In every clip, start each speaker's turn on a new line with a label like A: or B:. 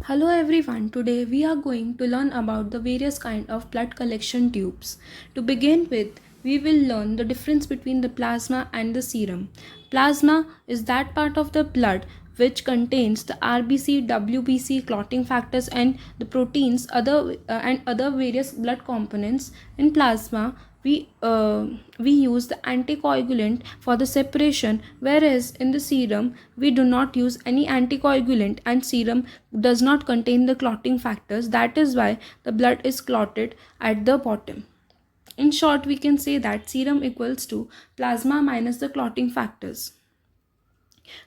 A: Hello everyone, today we are going to learn about the various kind of blood collection tubes. To begin with, we will learn the difference between the plasma and the serum. Plasma is that part of the blood which contains the RBC, WBC, clotting factors and the proteins and other various blood components. In plasma, we use the anticoagulant for the separation, whereas in the serum we do not use any anticoagulant, and serum does not contain the clotting factors. That is why the blood is clotted at the bottom. In short, we can say that serum equals to plasma minus the clotting factors.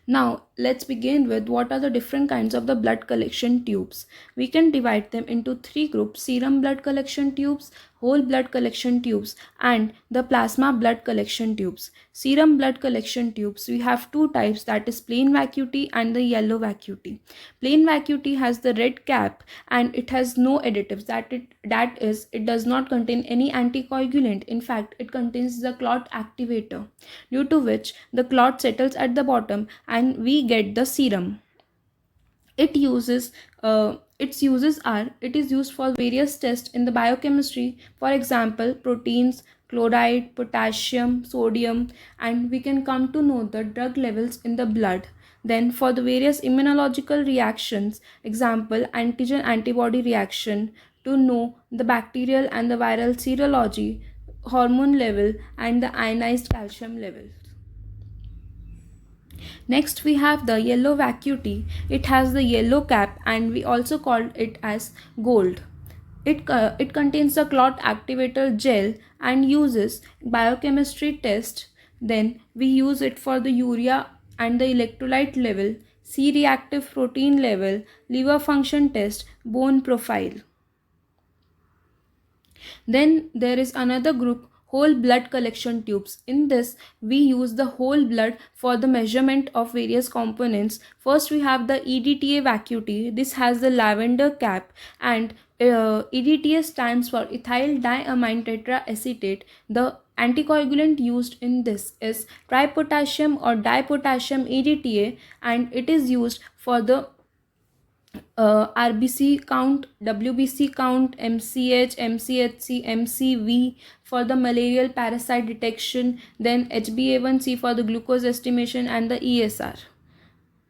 A: Now, let's begin with what are the different kinds of the blood collection tubes. We can divide them into three groups: serum blood collection tubes, whole blood collection tubes, and the plasma blood collection tubes. Serum blood collection tubes, we have two types, that is plain vacuity and the yellow vacuity. Plain vacuity has the red cap and it has no additives. That is, it does not contain any anticoagulant. In fact, it contains the clot activator, due to which the clot settles at the bottom and we get the serum. Its uses are: it is used for various tests in the biochemistry, for example proteins, chloride, potassium, sodium, and we can come to know the drug levels in the blood. Then for the various immunological reactions, example antigen antibody reaction, to know the bacterial and the viral serology, hormone level, and the ionized calcium level. Next we have the yellow vacuity. It has the yellow cap and we also call it as gold. It contains the clot activator gel and uses biochemistry test. Then we use it for the urea and the electrolyte level, C-reactive protein level, liver function test, bone profile. Then there is another group, whole blood collection tubes. In this, we use the whole blood for the measurement of various components. First, we have the EDTA vacuity. This has the lavender cap, and EDTA stands for ethyl diamine tetraacetate. The anticoagulant used in this is tripotassium or dipotassium EDTA, and it is used for the RBC count, WBC count, MCH, MCHC, MCV for the malarial parasite detection, then HbA1c for the glucose estimation, and the ESR.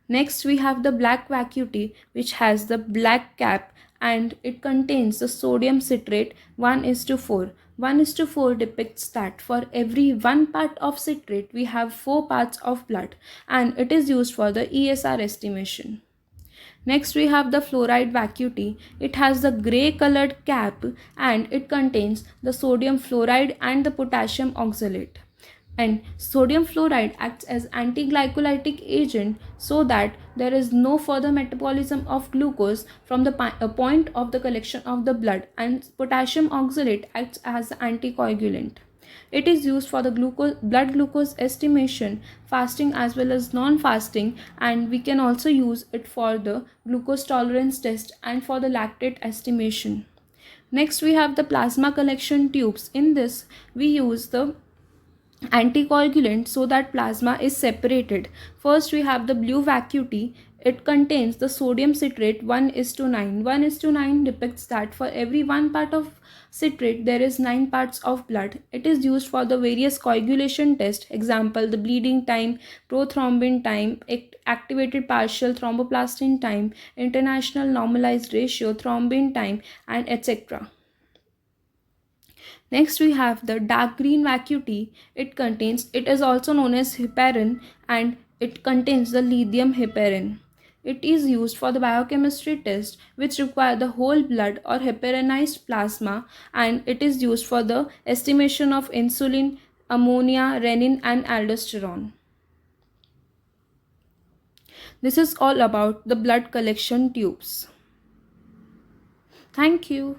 A: Next, we have the black vacuity, which has the black cap and it contains the sodium citrate 1:4. 1:4 depicts that for every 1 part of citrate, we have 4 parts of blood, and it is used for the ESR estimation. Next we have the fluoride vacuity. It has the grey colored cap and it contains the sodium fluoride and the potassium oxalate. And sodium fluoride acts as anti-glycolytic agent so that there is no further metabolism of glucose from the point of the collection of the blood, and potassium oxalate acts as anticoagulant. It is used for the blood glucose estimation, fasting as well as non-fasting, and we can also use it for the glucose tolerance test and for the lactate estimation. Next we have the plasma collection tubes. In this we use the anticoagulant so that plasma is separated. First we have the blue vacuity. It contains the sodium citrate 1:9. 1:9 depicts that for every 1 part of citrate there is 9 parts of blood. It is used for the various coagulation test, example the bleeding time, prothrombin time, activated partial thromboplastin time, international normalized ratio, thrombin time, and etc. Next we have the dark green vacuity. It is also known as heparin, and it contains the lithium heparin. It is used for the biochemistry test which require the whole blood or heparinized plasma, and it is used for the estimation of insulin, ammonia, renin, and aldosterone. This is all about the blood collection tubes. Thank you.